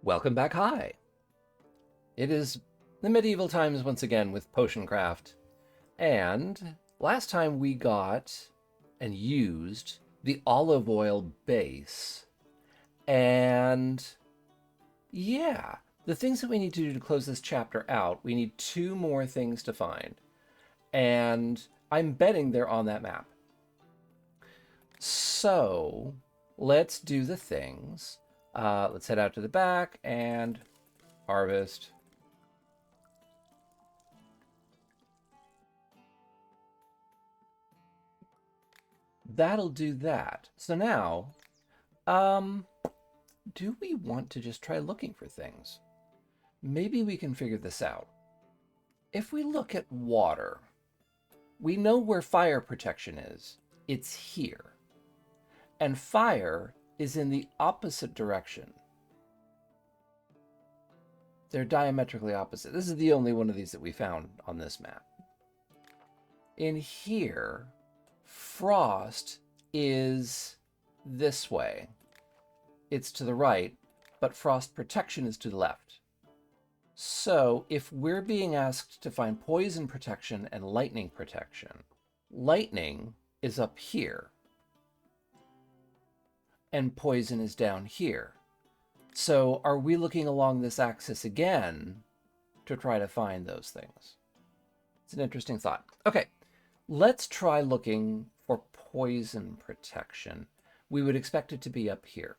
Welcome back high. It is the medieval times once again with potion craft. And last time we got and used the olive oil base. And yeah, the things that we need to do to close this chapter out, we need two more things to find. And I'm betting they're on that map. So let's do the things. Let's head out to the back and harvest. That'll do that. So now, do we want to just try looking for things? Maybe we can figure this out. If we look at water, we know where fire protection is. It's here. And fire is in the opposite direction. They're diametrically opposite. This is the only one of these that we found on this map. In here, frost is this way. It's to the right, but frost protection is to the left. So if we're being asked to find poison protection and lightning protection, lightning is up here and poison is down here. So are we looking along this axis again to try to find those things? It's an interesting thought. Okay, let's try looking for poison protection. We would expect it to be up here.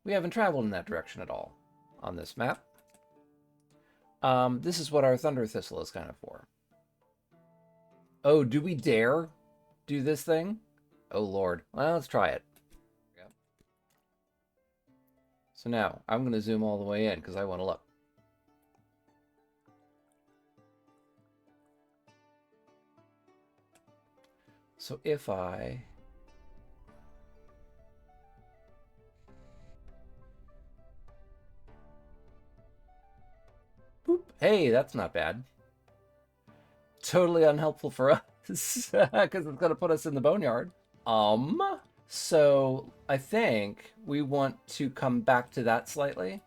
We haven't traveled in that direction at all on this map. This is what our thunder thistle is kind of for. Oh, do we dare do this thing? Oh, Lord. Well, let's try it. So now, I'm going to zoom all the way in because I want to look. So if I... Boop. Hey, that's not bad. Totally unhelpful for us because it's going to put us in the boneyard. So I think we want to come back to that slightly.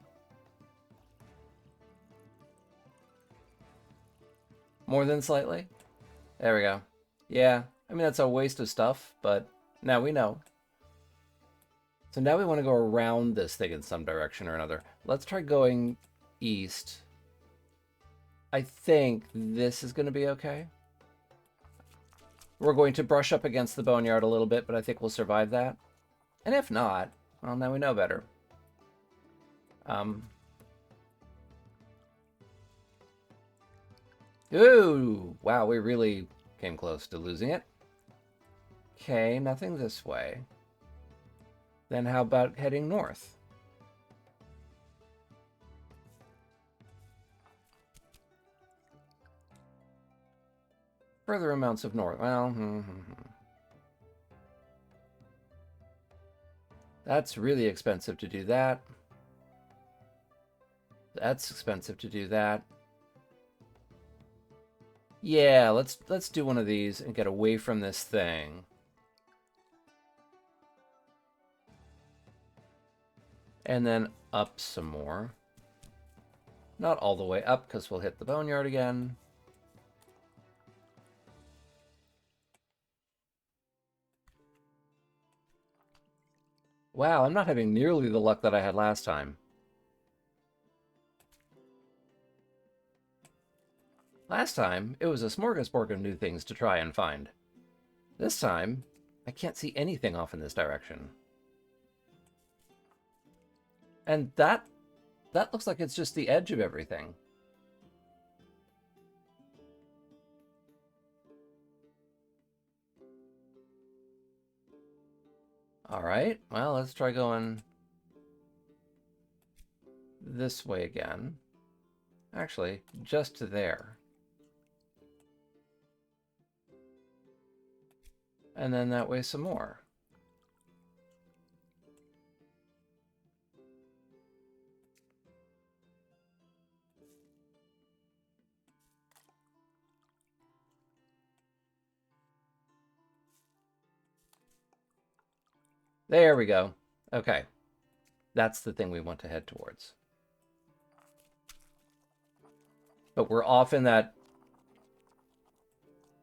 More than slightly. There we go. Yeah, I mean, that's a waste of stuff, but now we know. So now we want to go around this thing in some direction or another. Let's try going east. I think this is going to be okay. We're going to brush up against the boneyard a little bit, but I think we'll survive that. And if not, well, now we know better. Ooh, wow, we really came close to losing it. Okay, nothing this way. Then how about heading north? Further amounts of north. Well, that's really expensive to do that. That's expensive to do that. Yeah, let's do one of these and get away from this thing. And then up some more. Not all the way up because we'll hit the boneyard again. Wow, I'm not having nearly the luck that I had last time. Last time, it was a smorgasbord of new things to try and find. This time, I can't see anything off in this direction. And that looks like it's just the edge of everything. All right, well, let's try going this way again. Actually, just to there. And then that way some more. There we go. Okay. That's the thing we want to head towards. But we're off in that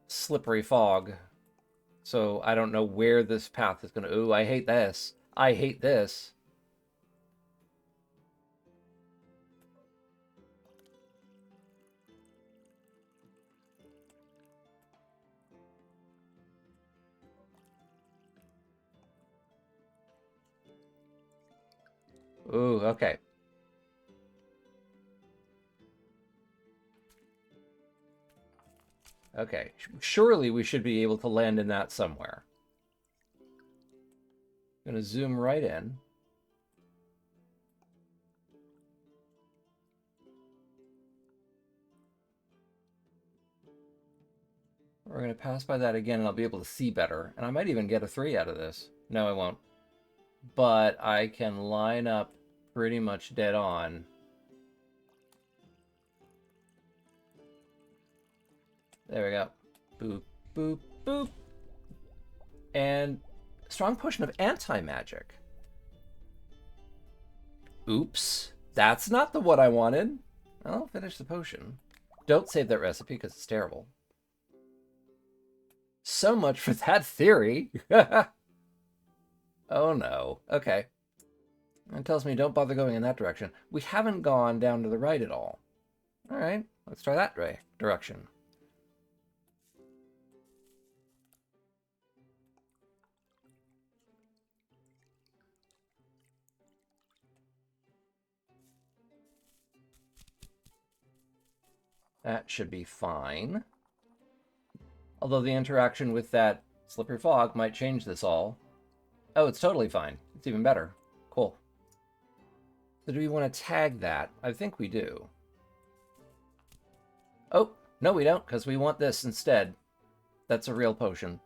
slippery fog. So I don't know where this path is going to... Ooh, I hate this. I hate this. Ooh, okay. Okay. Surely we should be able to land in that somewhere. I'm going to zoom right in. We're going to pass by that again, and I'll be able to see better. And I might even get a 3 out of this. No, I won't. But I can line up pretty much dead on. There we go. Boop, boop, boop. And strong potion of anti-magic. Oops. That's not the one I wanted. I'll finish the potion. Don't save that recipe because it's terrible. So much for that theory. Oh no. Okay. It tells me don't bother going in that direction. We haven't gone down to the right at all. All right. Let's try that direction. That should be fine. Although the interaction with that slippery fog might change this all. Oh, it's totally fine. It's even better. Cool. So do we want to tag that? I think we do. Oh, no we don't, because we want this instead. That's a real potion.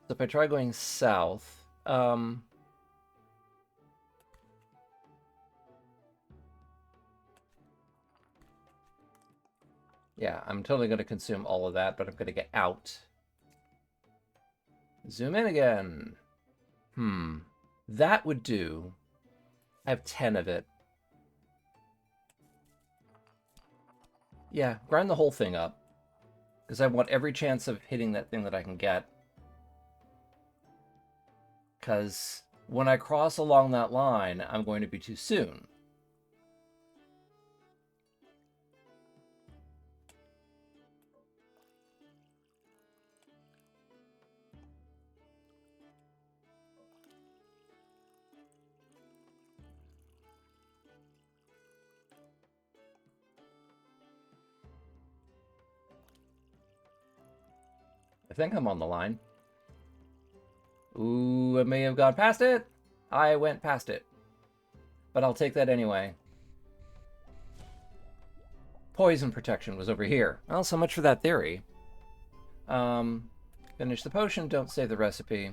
So if I try going south... yeah, I'm totally going to consume all of that, but I'm going to get out. Zoom in again. That would do. I have 10 of it. Yeah, grind the whole thing up. Because I want every chance of hitting that thing that I can get. Because when I cross along that line, I'm going to be too soon. I think I'm on the line. Ooh, I may have gone past it. I went past it. But I'll take that anyway. Poison protection was over here. Well, so much for that theory. Finish the potion, don't save the recipe.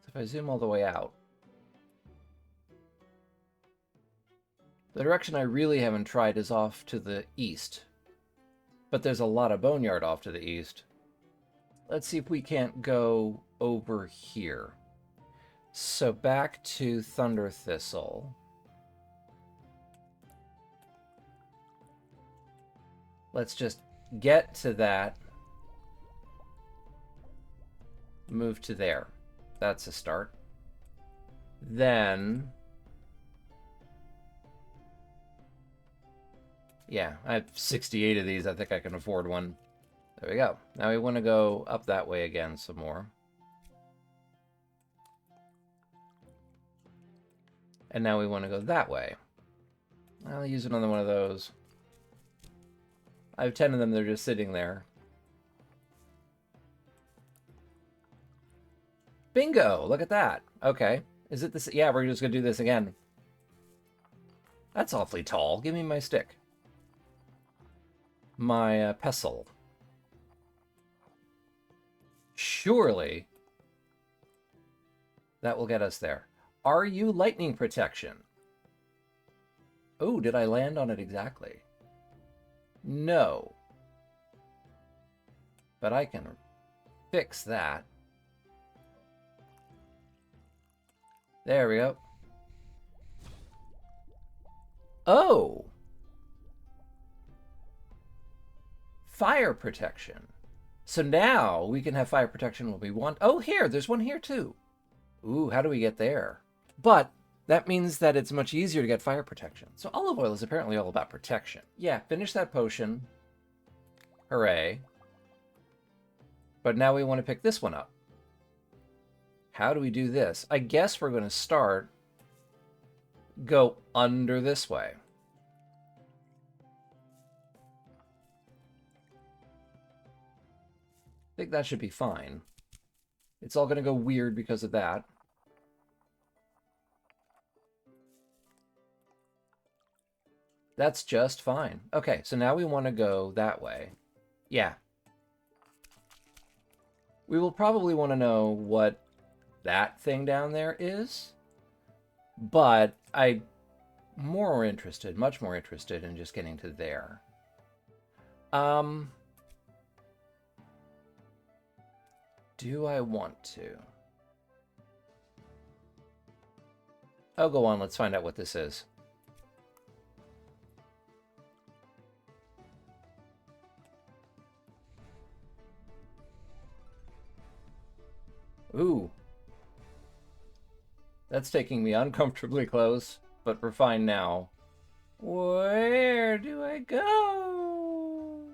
So if I zoom all the way out. The direction I really haven't tried is off to the east. But there's a lot of boneyard off to the east. Let's see if we can't go over here. So back to Thunder Thistle. Let's just get to that. Move to there. That's a start. Then... yeah, I have 68 of these. I think I can afford one. There we go. Now we want to go up that way again some more. And now we want to go that way. I'll use another one of those. I have 10 of them. They're just sitting there. Bingo! Look at that. Okay. Is it this? Yeah, we're just going to do this again. That's awfully tall. Give me my stick. My pestle. Surely that will get us there. Are you lightning protection? Oh, did I land on it exactly? No. But I can fix that. There we go. Oh! Fire protection. So now we can have fire protection when we want. Oh, here, there's one here too. Ooh, how do we get there? But that means that it's much easier to get fire protection. So olive oil is apparently all about protection. Yeah, finish that potion. Hooray. But now we want to pick this one up. How do we do this? I guess we're going to go under this way. I think that should be fine. It's all going to go weird because of that. That's just fine. Okay, so now we want to go that way. Yeah. We will probably want to know what that thing down there is, but I'm much more interested in just getting to there. Do I want to? Oh, go on, let's find out what this is. Ooh. That's taking me uncomfortably close, but we're fine now. Where do I go?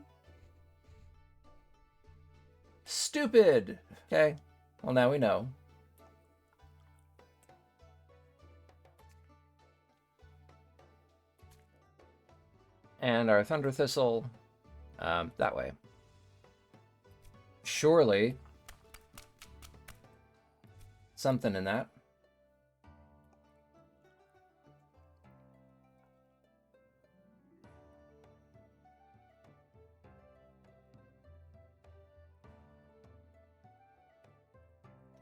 Stupid! Okay, well now we know. And our Thunder Thistle, that way. Surely. Something in that.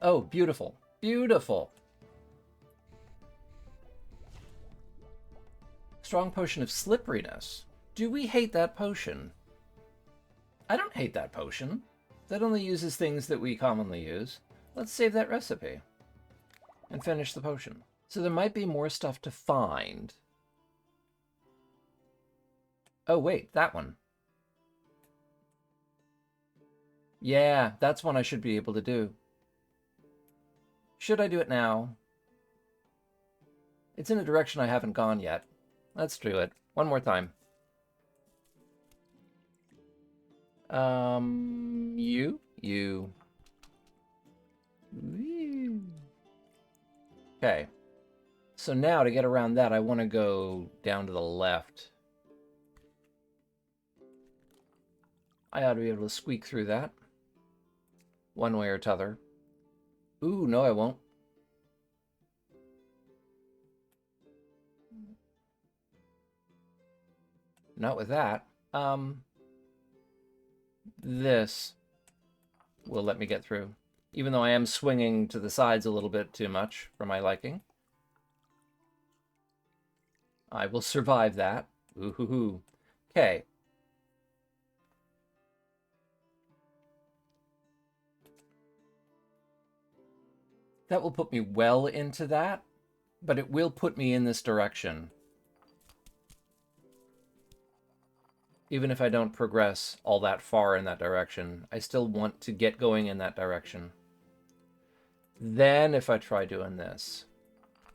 Oh, beautiful. Beautiful. Strong potion of slipperiness. Do we hate that potion? I don't hate that potion. That only uses things that we commonly use. Let's save that recipe and finish the potion. So there might be more stuff to find. Oh, wait, that one. Yeah, that's one I should be able to do. Should I do it now? It's in a direction I haven't gone yet. Let's do it. One more time. You. Okay. So now to get around that, I want to go down to the left. I ought to be able to squeak through that. One way or t'other. Ooh, no I won't. Not with that. This will let me get through. Even though I am swinging to the sides a little bit too much for my liking. I will survive that. Ooh-hoo-hoo. Okay. That will put me well into that, but it will put me in this direction. Even if I don't progress all that far in that direction, I still want to get going in that direction. Then if I try doing this,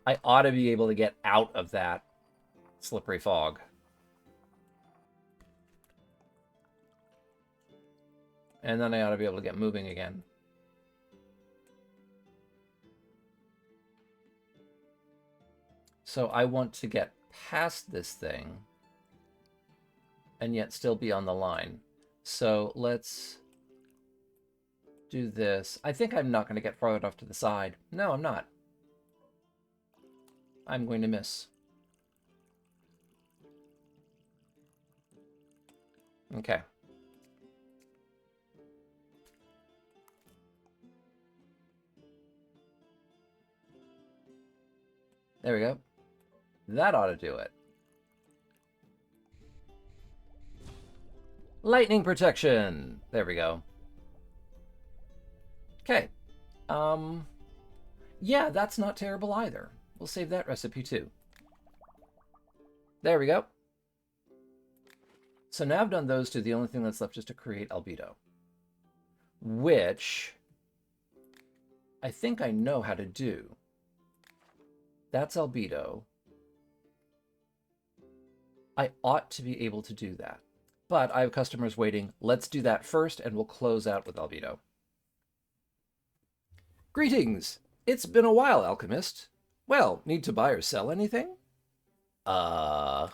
I ought to be able to get out of that slippery fog. And then I ought to be able to get moving again. So I want to get past this thing and yet still be on the line. So let's do this. I think I'm not going to get far enough to the side. No, I'm not. I'm going to miss. Okay. There we go. That ought to do it. Lightning protection! There we go. Okay. Yeah, that's not terrible either. We'll save that recipe too. There we go. So now I've done those two. The only thing that's left is to create albedo, which I think I know how to do. That's albedo. I ought to be able to do that. But I have customers waiting. Let's do that first, and we'll close out with albedo. Greetings! It's been a while, alchemist. Well, need to buy or sell anything? Another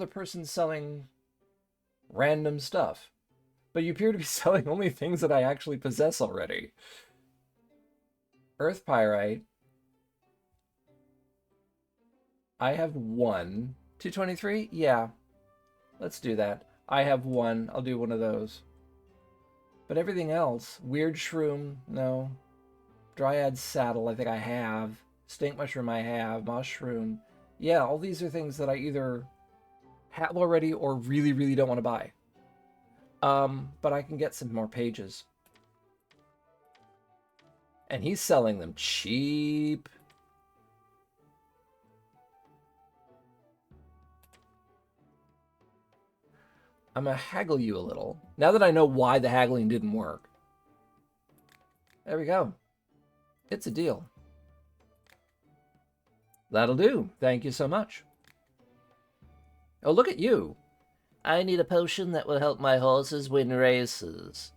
person selling random stuff. But you appear to be selling only things that I actually possess already. Earth Pyrite. I have one. 223? Yeah. Let's do that. I have one. I'll do one of those. But everything else, weird shroom, no. Dryad saddle, I think I have. Stink mushroom, I have. Mushroom. Yeah, all these are things that I either have already or really, really don't want to buy. But I can get some more pages. And he's selling them cheap. I'm going to haggle you a little. Now that I know why the haggling didn't work. There we go. It's a deal. That'll do. Thank you so much. Oh, look at you. I need a potion that will help my horses win races.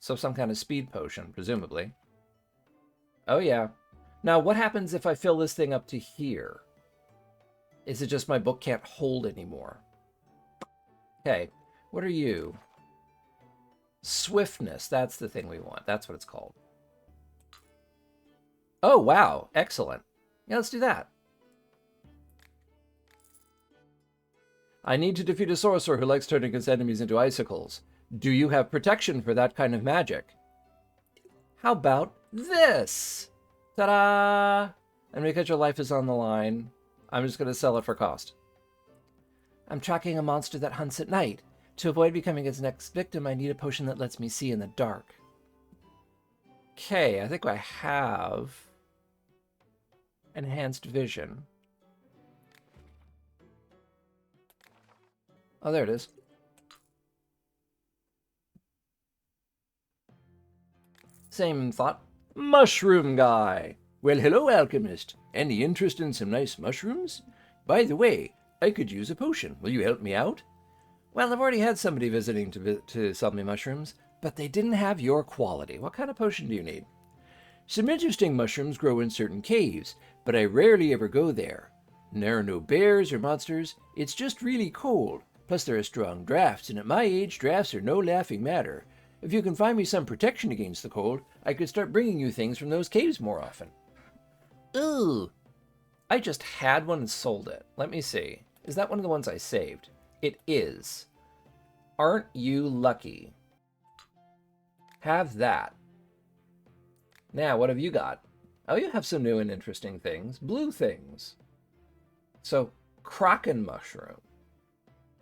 So some kind of speed potion, presumably. Oh, yeah. Now, what happens if I fill this thing up to here? Is it just my book can't hold anymore? Okay, what are you? Swiftness, that's the thing we want. That's what it's called. Oh, wow. Excellent. Yeah, let's do that. I need to defeat a sorcerer who likes turning his enemies into icicles. Do you have protection for that kind of magic? How about this? Ta-da! And because your life is on the line, I'm just going to sell it for cost. I'm tracking a monster that hunts at night. To avoid becoming its next victim, I need a potion that lets me see in the dark. Okay, I think I have enhanced vision. Oh, there it is. Same thought. Mushroom guy. Well, hello, alchemist. Any interest in some nice mushrooms? By the way, I could use a potion. Will you help me out? Well, I've already had somebody visiting to sell me mushrooms, but they didn't have your quality. What kind of potion do you need? Some interesting mushrooms grow in certain caves, but I rarely ever go there. There are no bears or monsters. It's just really cold. Plus, there are strong drafts, and at my age, drafts are no laughing matter. If you can find me some protection against the cold, I could start bringing you things from those caves more often. Ooh. I just had one and sold it. Let me see. Is that one of the ones I saved? It is. Aren't you lucky? Have that. Now, what have you got? Oh, you have some new and interesting things. Blue things. So, Kraken mushroom.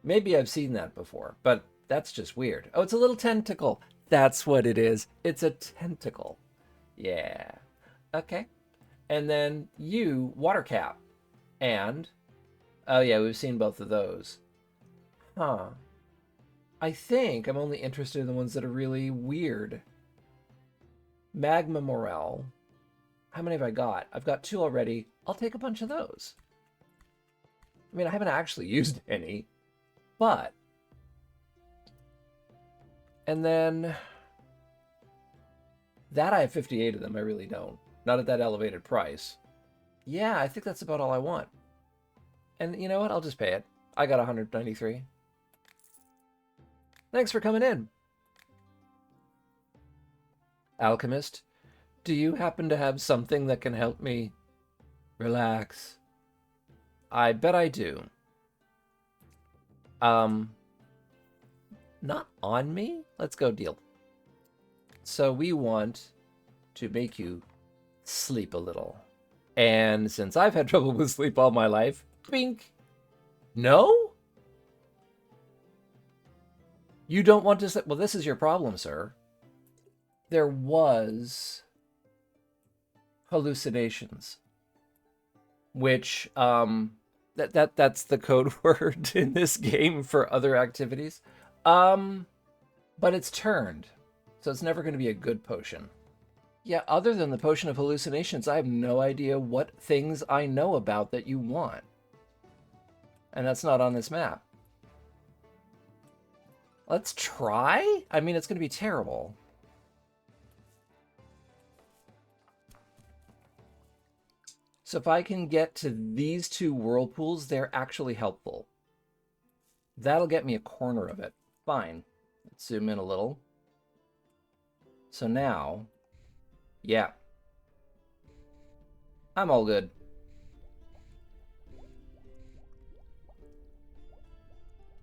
Maybe I've seen that before, but that's just weird. Oh, it's a little tentacle. That's what it is. It's a tentacle. Yeah. Okay. And then you, water cap. And, oh yeah, we've seen both of those. Huh. I think I'm only interested in the ones that are really weird. Magma Morel. How many have I got? I've got 2 already. I'll take a bunch of those. I mean, I haven't actually used any, but... And then... That I have 58 of them, I really don't. Not at that elevated price. Yeah, I think that's about all I want. And you know what? I'll just pay it. I got 193. Thanks for coming in. Alchemist, do you happen to have something that can help me relax? I bet I do. Not on me? Let's go deal. So we want to make you sleep a little. And since I've had trouble with sleep all my life, bink. No? You don't want to say, well, this is your problem, sir. There was hallucinations, which that's the code word in this game for other activities. But it's turned, so it's never going to be a good potion. Yeah, other than the potion of hallucinations, I have no idea what things I know about that you want. And that's not on this map. Let's try? I mean, it's going to be terrible. So if I can get to these two whirlpools, they're actually helpful. That'll get me a corner of it. Fine. Let's zoom in a little. So now, yeah. I'm all good.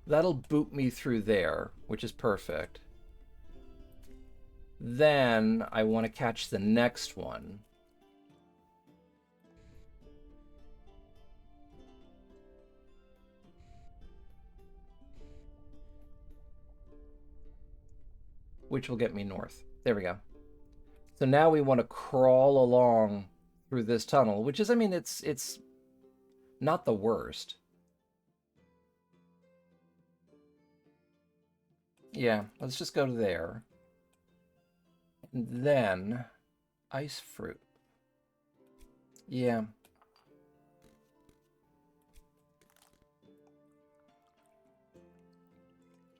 That'll boot me through there, which is perfect. Then I want to catch the next one. Which will get me north. There we go. So now we want to crawl along through this tunnel, which is, I mean, it's not the worst. Yeah, let's just go to there. And then ice fruit. Yeah.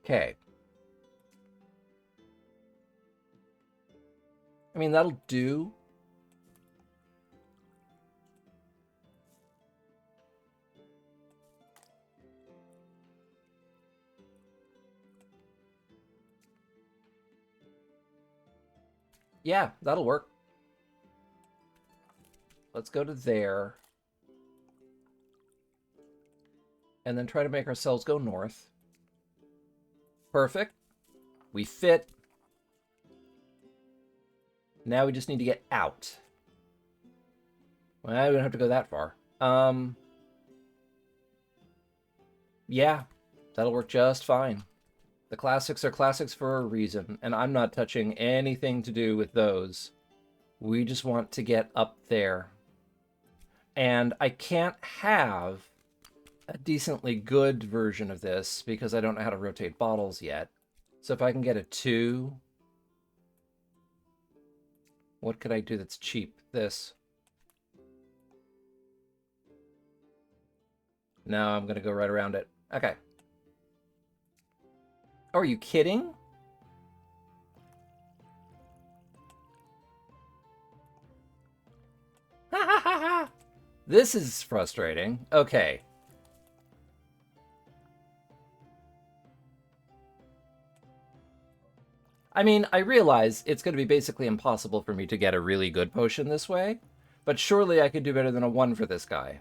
Okay. I mean, that'll do. Yeah, that'll work. Let's go to there. And then try to make ourselves go north. Perfect. We fit. Now we just need to get out. Well, we don't have to go that far. Yeah, that'll work just fine. The classics are classics for a reason, and I'm not touching anything to do with those. We just want to get up there. And I can't have a decently good version of this because I don't know how to rotate bottles yet. So if I can get a 2... What could I do that's cheap? This. No, I'm going to go right around it. Okay. Oh, are you kidding? This is frustrating. Okay. I mean, I realize it's going to be basically impossible for me to get a really good potion this way, but surely I could do better than a 1 for this guy.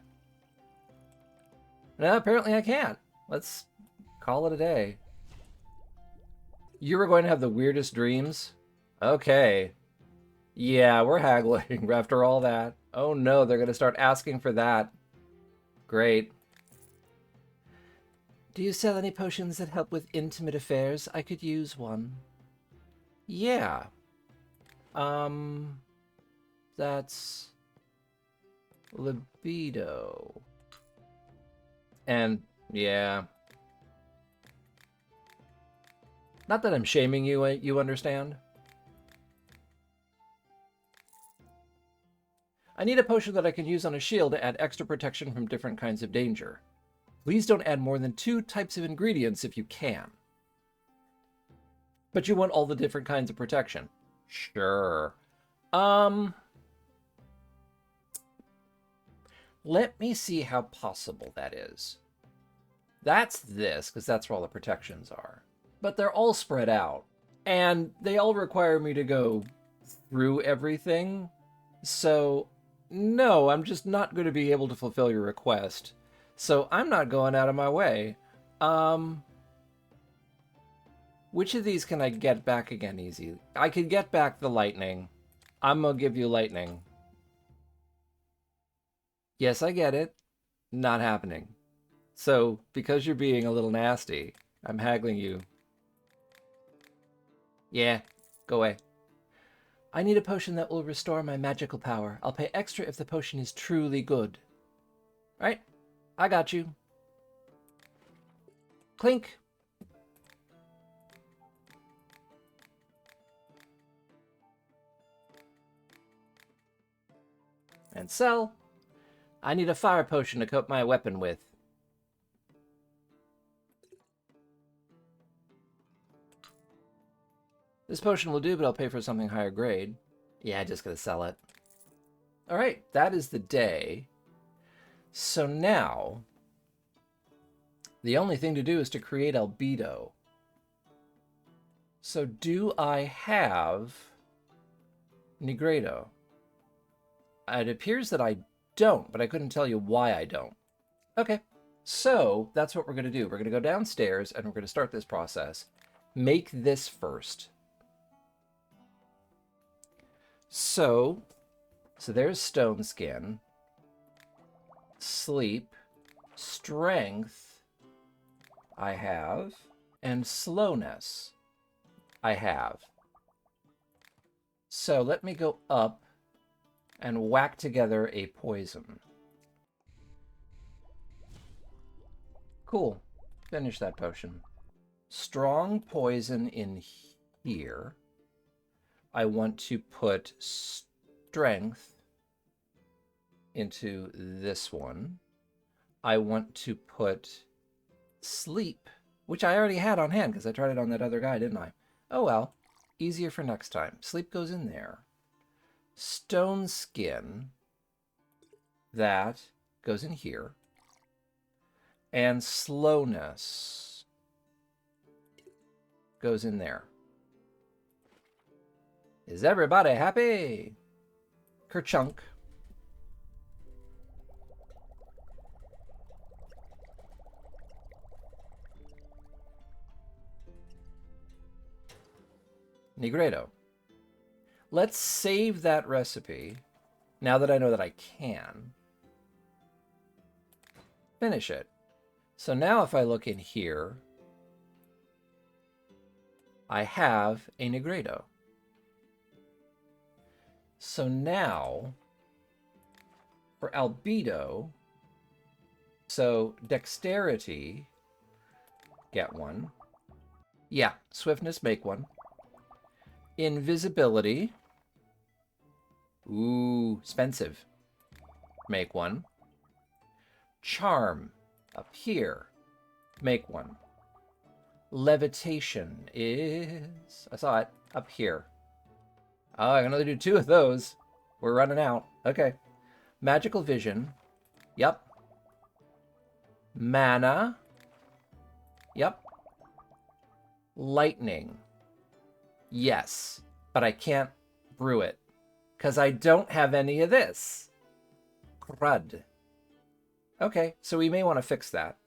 No, apparently I can't. Let's call it a day. You were going to have the weirdest dreams? Okay. Yeah, we're haggling after all that. Oh no, they're going to start asking for that. Great. Do you sell any potions that help with intimate affairs? I could use one. Yeah. That's libido. And yeah. Not that I'm shaming you, you understand? I need a potion that I can use on a shield to add extra protection from different kinds of danger. Please don't add more than 2 types of ingredients if you can. But you want all the different kinds of protection. Sure. Let me see how possible that is. That's this, because that's where all the protections are. But they're all spread out. And they all require me to go through everything. So, no, I'm just not going to be able to fulfill your request. So I'm not going out of my way. Which of these can I get back again easy? I could get back the lightning. I'm gonna give you lightning. Yes, I get it. Not happening. So, because you're being a little nasty, I'm haggling you Yeah, go away. I need a potion that will restore my magical power. I'll pay extra if the potion is truly good. All right, I got you. Clink. And sell. I need a fire potion to coat my weapon with. This potion will do, but I'll pay for something higher grade. Yeah, just gonna sell it. All right, that is the day. So now, the only thing to do is to create albedo. So do I have Negredo? It appears that I don't, but I couldn't tell you why I don't. Okay, so that's what we're going to do. We're going to go downstairs and we're going to start this process. Make this first. So there's stone skin, sleep, strength I have, and slowness I have. So let me go up and whack together a poison. Cool. Finish that potion. Strong poison in here. I want to put strength into this one. I want to put sleep, which I already had on hand because I tried it on that other guy, didn't I? Oh well. Easier for next time. Sleep goes in there. Stone skin. That goes in here. And slowness goes in there. Is everybody happy? Kerchunk. Negredo. Let's save that recipe now that I know that I can. Finish it. So now if I look in here, I have a Negredo. So now, for albedo, so dexterity, get one. Yeah, swiftness, make one. Invisibility, ooh, expensive, make one. Charm, up here, make one. Levitation is, I saw it, up here. Oh, I can only do 2 of those. We're running out. Okay. Magical vision. Yep. Mana. Yep. Lightning. Yes. But I can't brew it. Because I don't have any of this. Crud. Okay, so we may want to fix that.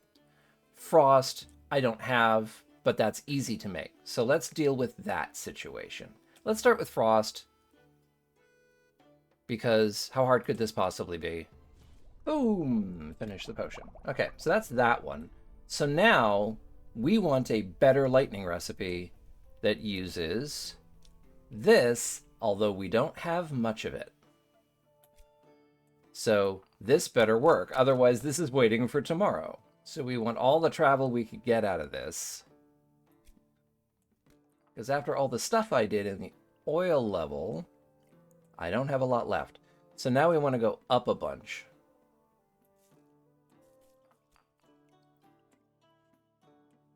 Frost, I don't have, but that's easy to make. So let's deal with that situation. Let's start with Frost, because how hard could this possibly be? Boom! Finish the potion. Okay, so that's that one. So now we want a better lightning recipe that uses this, although we don't have much of it. So this better work, otherwise this is waiting for tomorrow. So we want all the travel we could get out of this. Because after all the stuff I did in the oil level, I don't have a lot left. So now we want to go up a bunch.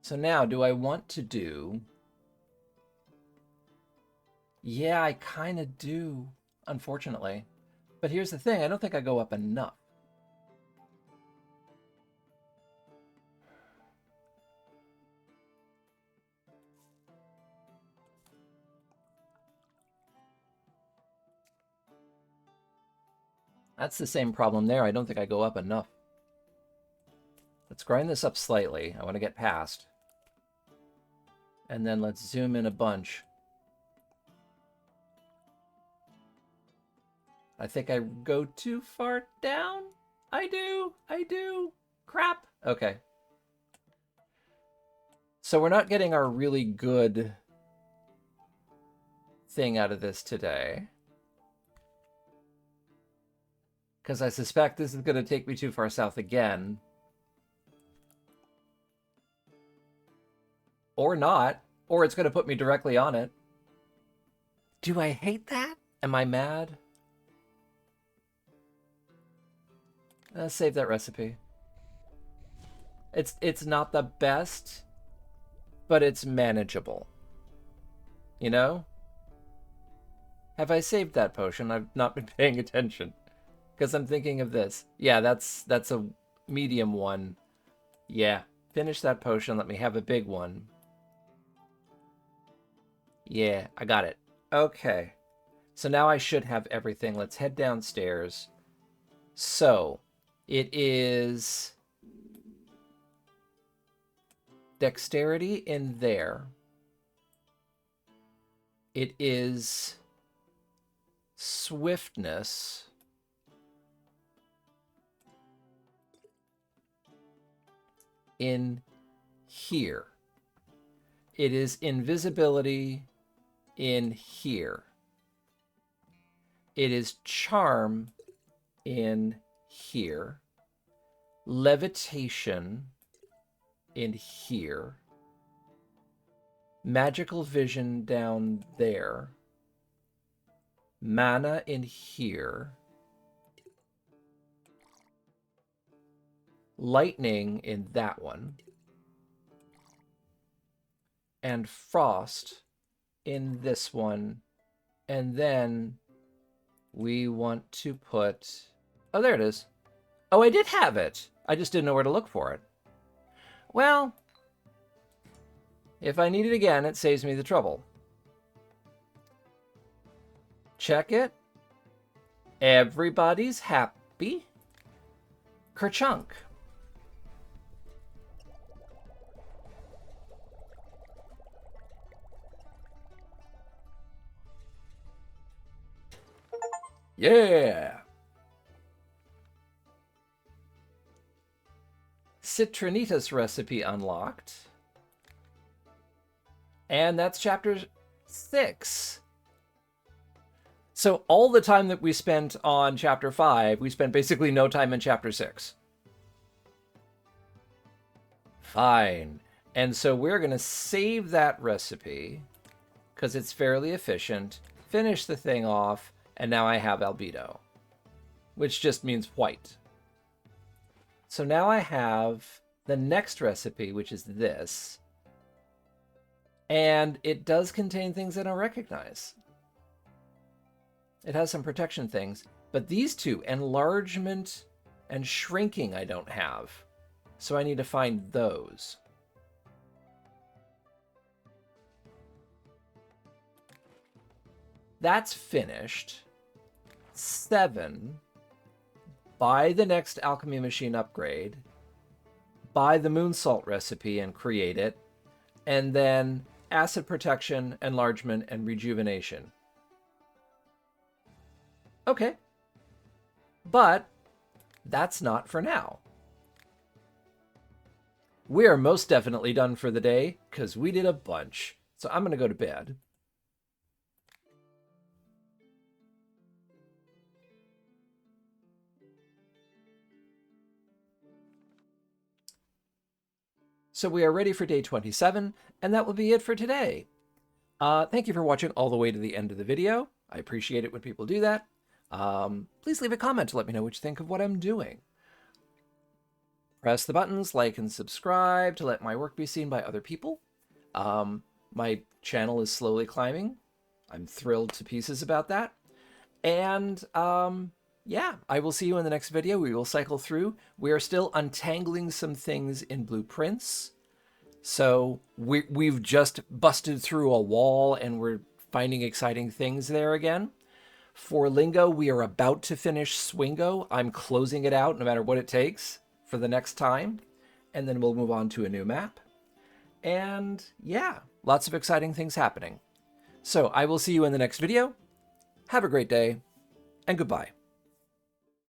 So now, do I want to do... Yeah, I kind of do, unfortunately. But here's the thing, I don't think I go up enough. That's the same problem there. I don't think I go up enough. Let's grind this up slightly. I want to get past. And then let's zoom in a bunch. I think I go too far down. I do. Crap. Okay. So we're not getting our really good thing out of this today. Because I suspect this is going to take me too far south again. Or not. Or it's going to put me directly on it. Do I hate that? Am I mad? Save that recipe. It's not the best, but it's manageable. You know? Have I saved that potion? I've not been paying attention. Because I'm thinking of this. Yeah, that's a medium one. Yeah. Finish that potion. Let me have a big one. Yeah, I got it. Okay. So now I should have everything. Let's head downstairs. So, it is dexterity in there. It is swiftness. In here. It is invisibility in here. It is charm in here. Levitation in here. Magical vision down there. Mana in here. Lightning in that one. And frost in this one. And then we want to put... Oh, there it is. Oh, I did have it. I just didn't know where to look for it. Well, if I need it again, it saves me the trouble. Check it. Everybody's happy. Kerchunk. Yeah! Citrinitas recipe unlocked. And that's chapter 6. So all the time that we spent on chapter 5, we spent basically no time in chapter 6. Fine. And so we're going to save that recipe because it's fairly efficient, finish the thing off, and now I have albedo, which just means white. So now I have the next recipe, which is this. And it does contain things I don't recognize. It has some protection things, but these two, enlargement and shrinking, I don't have. So I need to find those. That's finished. 7. Buy the next alchemy machine upgrade. Buy the moon salt recipe and create it. And then acid protection, enlargement, and rejuvenation. Okay. But that's not for now. We are most definitely done for the day because we did a bunch. So I'm going to go to bed. So we are ready for day 27, and that will be it for today. Thank you for watching all the way to the end of the video. I appreciate it when people do that. Please leave a comment to let me know what you think of what I'm doing. Press the buttons, like and subscribe to let my work be seen by other people. My channel is slowly climbing. I'm thrilled to pieces about that. And yeah, I will see you in the next video. We will cycle through. We are still untangling some things in blueprints. So we've just busted through a wall and we're finding exciting things there again. For Lingo, we are about to finish Swingo. I'm closing it out no matter what it takes for the next time. And then we'll move on to a new map. And yeah, lots of exciting things happening. So I will see you in the next video. Have a great day and goodbye.